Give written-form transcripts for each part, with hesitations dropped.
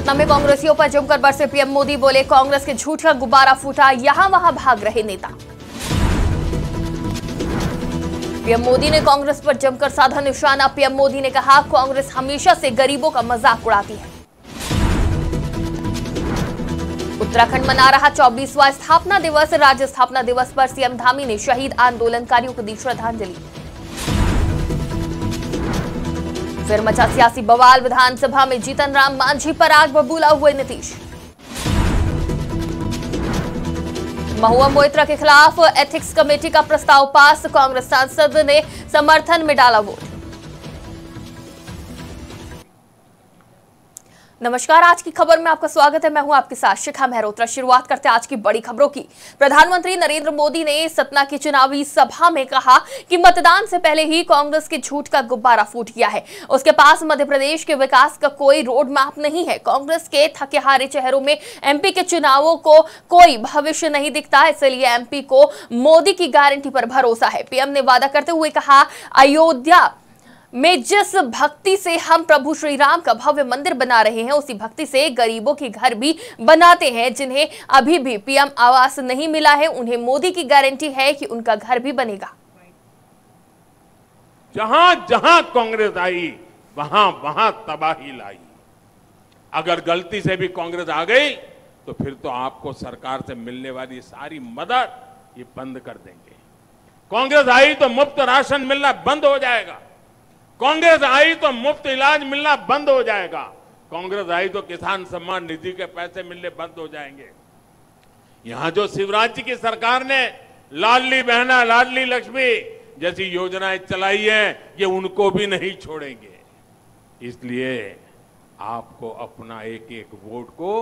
सतना में कांग्रेसियों पर जमकर बरसे पीएम मोदी, बोले कांग्रेस के झूठ का गुब्बारा फूटा, यहां वहां भाग रहे नेता। पीएम मोदी ने कांग्रेस पर जमकर साधा निशाना। पीएम मोदी ने कहा, कांग्रेस हमेशा से गरीबों का मजाक उड़ाती है। उत्तराखंड मना रहा 24वां स्थापना दिवस। राज्य स्थापना दिवस पर सीएम धामी ने शहीद आंदोलनकारियों को दी श्रद्धांजलि। फिर मचा सियासी बवाल, विधानसभा में जीतन राम मांझी पर आग बबूला हुए नीतीश। महुआ मोइत्रा के खिलाफ एथिक्स कमेटी का प्रस्ताव पास, कांग्रेस सांसद ने समर्थन में डाला वोट। नमस्कार, आज की खबर में आपका स्वागत है। मैं हूं आपके साथ शिखा मेहरोत्रा। शुरुआत करते हैं आज की बड़ी खबरों की। प्रधानमंत्री नरेंद्र मोदी ने सतना की चुनावी सभा में कहा कि मतदान से पहले ही कांग्रेस के झूठ का गुब्बारा फूट गया है। उसके पास मध्य प्रदेश के विकास का कोई रोड मैप नहीं है। कांग्रेस के थके हारे चेहरों में एमपी के चुनावों को कोई भविष्य नहीं दिखता, इसलिए एमपी को मोदी की गारंटी पर भरोसा है। पीएम ने वादा करते हुए कहा, अयोध्या में जिस भक्ति से हम प्रभु श्री राम का भव्य मंदिर बना रहे हैं, उसी भक्ति से गरीबों के घर भी बनाते हैं। जिन्हें अभी भी पीएम आवास नहीं मिला है, उन्हें मोदी की गारंटी है कि उनका घर भी बनेगा। जहां जहां कांग्रेस आई, वहां वहां तबाही लाई। अगर गलती से भी कांग्रेस आ गई तो फिर तो आपको सरकार से मिलने वाली सारी मदद ये बंद कर देंगे। कांग्रेस आई तो मुफ्त राशन मिलना बंद हो जाएगा। कांग्रेस आई तो मुफ्त इलाज मिलना बंद हो जाएगा। कांग्रेस आई तो किसान सम्मान निधि के पैसे मिलने बंद हो जाएंगे। यहां जो शिवराज जी की सरकार ने लाडली बहना, लाडली लक्ष्मी जैसी योजनाएं चलाई हैं, ये उनको भी नहीं छोड़ेंगे। इसलिए आपको अपना एक एक वोट को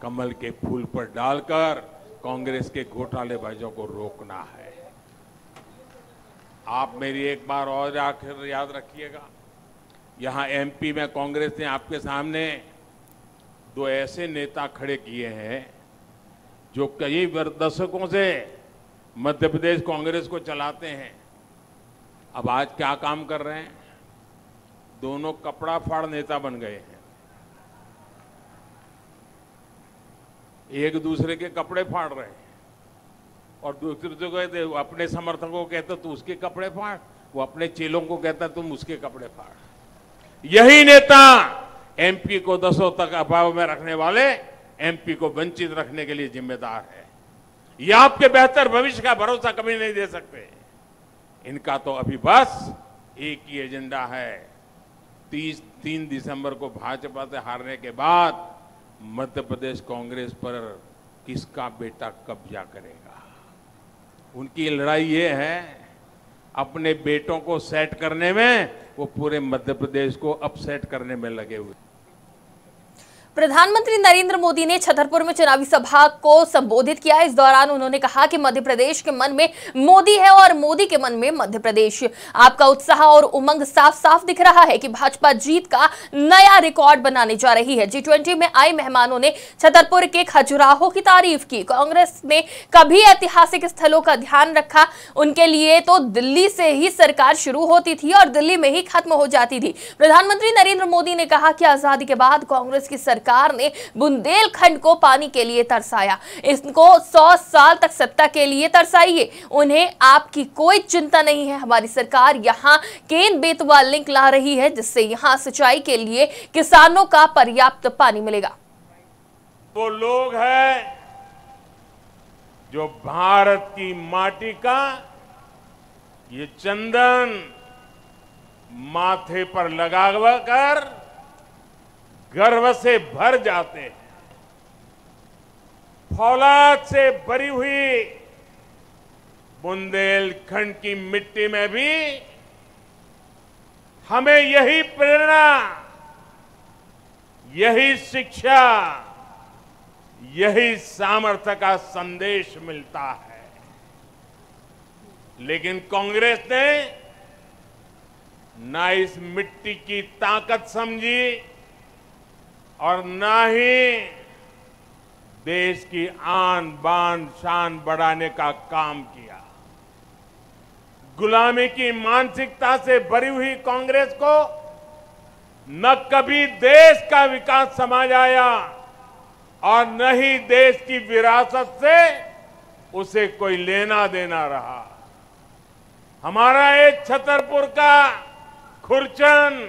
कमल के फूल पर डालकर कांग्रेस के घोटालेबाजों को रोकना है। आप मेरी एक बार और आखिर याद रखिएगा, यहां एमपी में कांग्रेस ने आपके सामने दो ऐसे नेता खड़े किए हैं जो कई दशकों से मध्य प्रदेश कांग्रेस को चलाते हैं। अब आज क्या काम कर रहे हैं? दोनों कपड़ा फाड़ नेता बन गए हैं। एक दूसरे के कपड़े फाड़ रहे हैं और दूसरे को कहते, अपने समर्थकों को कहते तू उसके कपड़े फाड़, वो अपने चेलों को कहता तुम उसके कपड़े फाड़। यही नेता एमपी को दशों तक अभाव में रखने वाले एमपी को वंचित रखने के लिए जिम्मेदार है। ये आपके बेहतर भविष्य का भरोसा कभी नहीं दे सकते। इनका तो अभी बस एक ही एजेंडा है, 3 दिसंबर को भाजपा से हारने के बाद मध्य प्रदेश कांग्रेस पर किसका बेटा कब्जा करेगा। उनकी लड़ाई ये है, अपने बेटों को सेट करने में वो पूरे मध्य प्रदेश को अपसेट करने में लगे हुए। प्रधानमंत्री नरेंद्र मोदी ने छतरपुर में चुनावी सभा को संबोधित किया। इस दौरान उन्होंने कहा कि मध्य प्रदेश के मन में मोदी है और मोदी के मन में मध्य प्रदेश। आपका उत्साह और उमंग साफ साफ दिख रहा है कि भाजपा जीत का नया रिकॉर्ड बनाने जा रही है। G20 में आए मेहमानों ने छतरपुर के खजुराहो की तारीफ की। कांग्रेस ने कभी ऐतिहासिक स्थलों का ध्यान रखा, उनके लिए तो दिल्ली से ही सरकार शुरू होती थी और दिल्ली में ही खत्म हो जाती थी। प्रधानमंत्री नरेंद्र मोदी ने कहा कि आजादी के बाद कांग्रेस की सरकार ने बुंदेलखंड को पानी के लिए तरसाया, इसको 100 साल तक सत्ता के लिए तरसाइए। उन्हें आपकी कोई चिंता नहीं है। हमारी सरकार यहां केन बेतवा लिंक ला रही है, जिससे यहां सिंचाई के लिए किसानों का पर्याप्त पानी मिलेगा। वो लोग हैं जो भारत की माटी का ये चंदन माथे पर लगाकर गर्व से भर जाते हैं। फौलाद से भरी हुई बुंदेलखंड की मिट्टी में भी हमें यही प्रेरणा, यही शिक्षा, यही सामर्थ्य का संदेश मिलता है। लेकिन कांग्रेस ने ना इस मिट्टी की ताकत समझी और ना ही देश की आन बान शान बढ़ाने का काम किया। गुलामी की मानसिकता से भरी हुई कांग्रेस को न कभी देश का विकास समझ आया और न ही देश की विरासत से उसे कोई लेना देना रहा। हमारा एक छतरपुर का खुरचन,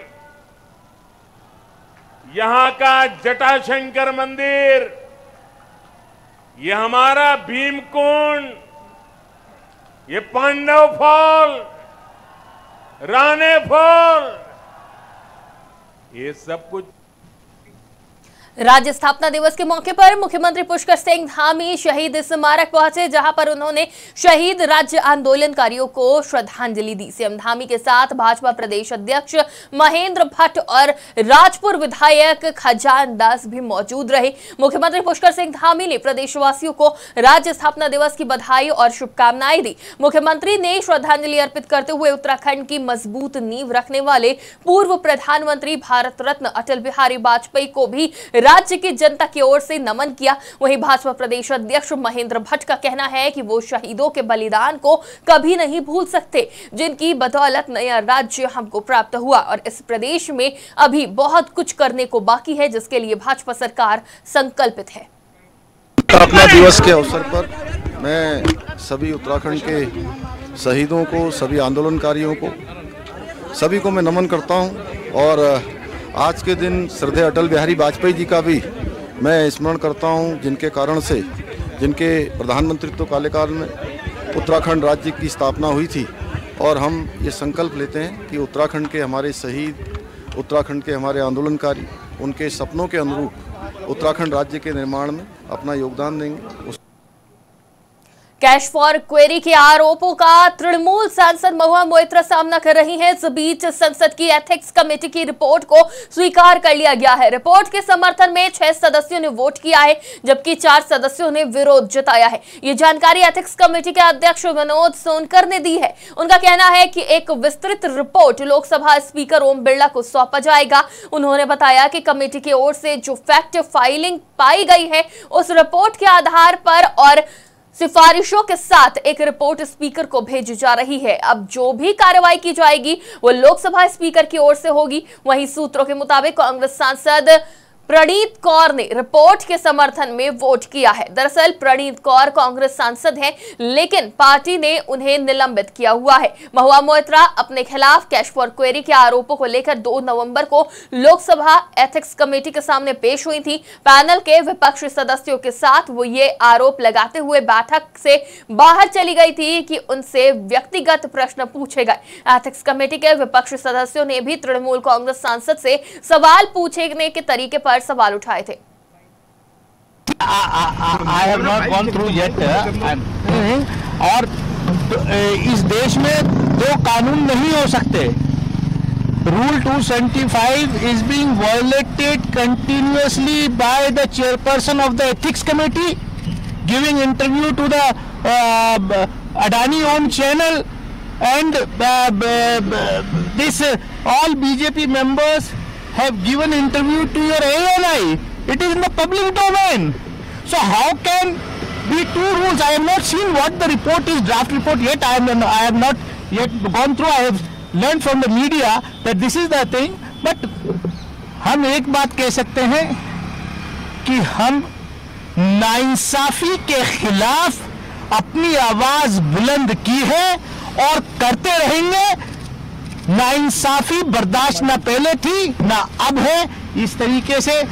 यहां का जटाशंकर मंदिर, ये हमारा भीमकुंड, ये पांडव फॉल, राणे फॉल, ये सब कुछ। राज्य स्थापना दिवस के मौके पर मुख्यमंत्री पुष्कर सिंह धामी शहीद स्मारक पहुंचे, जहां पर उन्होंने शहीद राज्य आंदोलनकारियों को श्रद्धांजलि दी। सीएम धामी के साथ भाजपा प्रदेश अध्यक्ष महेंद्र भट्ट और राजपुर विधायक खजान दास भी मौजूद रहे। मुख्यमंत्री पुष्कर सिंह धामी ने प्रदेशवासियों को राज्य स्थापना दिवस की बधाई और शुभकामनाएं दी। मुख्यमंत्री ने श्रद्धांजलि अर्पित करते हुए उत्तराखंड की मजबूत नींव रखने वाले पूर्व प्रधानमंत्री भारत रत्न अटल बिहारी वाजपेयी को भी राज्य की जनता की ओर से नमन किया। वहीं भाजपा प्रदेश अध्यक्ष महेंद्र भट्ट का कहना है कि वो शहीदों के बलिदान को कभी नहीं भूल सकते, जिनकी बदौलत नया राज्य हमको प्राप्त हुआ और इस प्रदेश में अभी बहुत कुछ करने को बाकी है, जिसके लिए भाजपा सरकार संकल्पित है। स्थापना दिवस के अवसर पर मैं सभी उत्तराखंड के शहीदों को, सभी आंदोलनकारियों को, सभी को मैं नमन करता हूं और आज के दिन श्रद्धेय अटल बिहारी वाजपेयी जी का भी मैं स्मरण करता हूं, जिनके कारण से, जिनके प्रधानमंत्रित्व कार्यकाल में उत्तराखंड राज्य की स्थापना हुई थी। और हम ये संकल्प लेते हैं कि उत्तराखंड के हमारे शहीद, उत्तराखंड के हमारे आंदोलनकारी उनके सपनों के अनुरूप उत्तराखंड राज्य के निर्माण में अपना योगदान देंगे। कैश फॉर क्वेरी के आरोपों का तृणमूल सांसद महुआ मोइत्रा सामना कर रही हैं। इस बीच संसद की एथिक्स कमेटी की रिपोर्ट को स्वीकार कर लिया गया है। रिपोर्ट के समर्थन में 6 सदस्यों ने वोट किया है, जबकि 4 सदस्यों ने विरोध जताया है। ये जानकारी एथिक्स कमेटी के अध्यक्ष विनोद सोनकर ने दी है। उनका कहना है कि एक विस्तृत रिपोर्ट लोकसभा स्पीकर ओम बिरला को सौंपा जाएगा। उन्होंने बताया कि कमेटी की ओर से जो फैक्ट फाइलिंग पाई गई है, उस रिपोर्ट के आधार पर और सिफारिशों के साथ एक रिपोर्ट स्पीकर को भेजी जा रही है। अब जो भी कार्रवाई की जाएगी वो लोकसभा स्पीकर की ओर से होगी। वहीं सूत्रों के मुताबिक कांग्रेस सांसद प्रणीत कौर ने रिपोर्ट के समर्थन में वोट किया है। दरअसल प्रणीत कौर कांग्रेस सांसद हैं, लेकिन पार्टी ने उन्हें निलंबित किया हुआ है। महुआ मोइत्रा अपने खिलाफ कैश फॉर क्वेरी के आरोपों को लेकर 2 नवंबर को लोकसभा एथिक्स कमेटी के सामने पेश हुई थी। पैनल के विपक्षी सदस्यों के साथ वो ये आरोप लगाते हुए बैठक से बाहर चली गई थी कि उनसे व्यक्तिगत प्रश्न पूछे गए। एथिक्स कमेटी के विपक्षी सदस्यों ने भी तृणमूल कांग्रेस सांसद से सवाल पूछने के तरीके पर सवाल उठाए थे। I have not gone through yet और इस देश में 2 कानून नहीं हो सकते। Rule 275 is being violated continuously by the chairperson of the ethics committee, giving interview to the Adani owned channel, and this all BJP members have given interview to your ANI. It is in the public domain. So how can be 2 rules? I have not seen what the report is, draft report yet. I have not yet gone through. I have learned from the media that this is the thing. But हम एक बात कह सकते हैं कि हम नाइंसाफी के खिलाफ अपनी आवाज बुलंद की है और करते रहेंगे। नाइंसाफी बर्दाश्त न पहले थी न अब है। इस तरीके से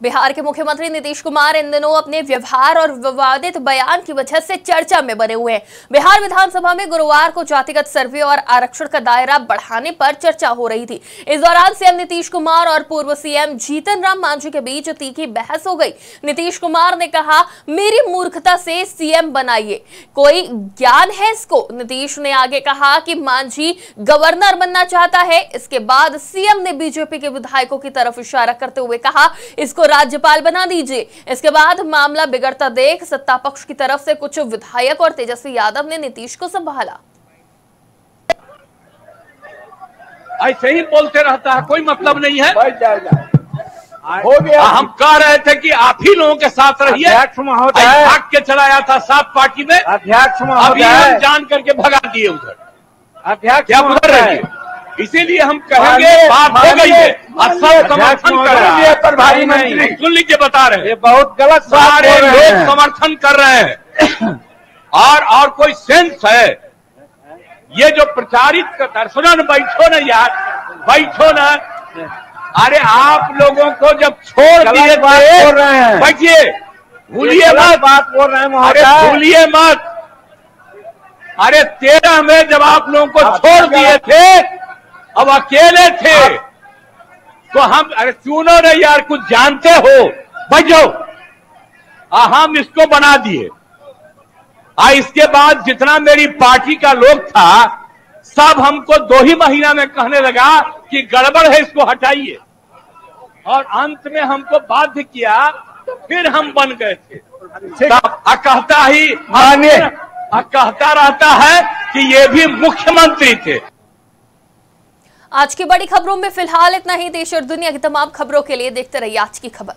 बिहार के मुख्यमंत्री नीतीश कुमार इन दिनों अपने व्यवहार और विवादित बयान की वजह से चर्चा में बने हुए हैं। बिहार विधानसभा में गुरुवार को जातिगत सर्वे और आरक्षण का दायरा बढ़ाने पर चर्चा हो रही थी। इस दौरान सीएम नीतीश कुमार और पूर्व सीएम जीतन राम मांझी के बीच तीखी बहस हो गई। नीतीश कुमार ने कहा, मेरी मूर्खता से सीएम बनाइए, कोई ज्ञान है इसको। नीतीश ने आगे कहा कि मांझी गवर्नर बनना चाहता है। इसके बाद सीएम ने बीजेपी के विधायकों की तरफ इशारा करते हुए कहा, इसको राज्यपाल बना दीजिए। इसके बाद मामला बिगड़ता देख सत्ता पक्ष की तरफ से कुछ विधायक और तेजस्वी यादव ने नीतीश को संभाला। ऐसे ही बोलते रहता है, कोई मतलब नहीं है। हो गया। हम कह रहे थे कि आप ही लोगों के साथ रहिए। अध्यक्ष महोदय, भाग के चलाया था साफ पार्टी में। अध्यक्ष अभी महोदय, हम जान करके भगा दिए उधर। अध्यक्ष क्या उधर रहिए। इसीलिए हम कहेंगे बात हो गई है और सब समर्थन कर रहे हैं। प्रभारी मंत्री सुन लीजिए, बता रहे हैं, ये बहुत गलत बात सारे बोल रहे लोग हैं। समर्थन कर रहे हैं और कोई सेंस है ये जो प्रचारित करता है। सुनो ना, बैठो ना यार, बैठो ना। अरे आप लोगों को जब छोड़ दिए बात बोल रहे थे, हैं। बैठिए, भूलिए मत, बात बोल रहे हैं अरे महोदय। भूलिए मत। अरे 13 में जब आप लोगों को छोड़ दिए थे, अब अकेले थे, तो हम, अरे सुनो ना यार, कुछ जानते हो, बैठो। हम इसको बना दिए। इसके बाद जितना मेरी पार्टी का लोग था, सब हमको 2 ही महीना में कहने लगा कि गड़बड़ है, इसको हटाइए। और अंत में हमको बाध्य किया, तो फिर हम बन गए थे। कहता रहता है कि ये भी मुख्यमंत्री थे। आज की बड़ी खबरों में फिलहाल इतना ही। देश और दुनिया की तमाम खबरों के लिए देखते रहिए आज की खबर।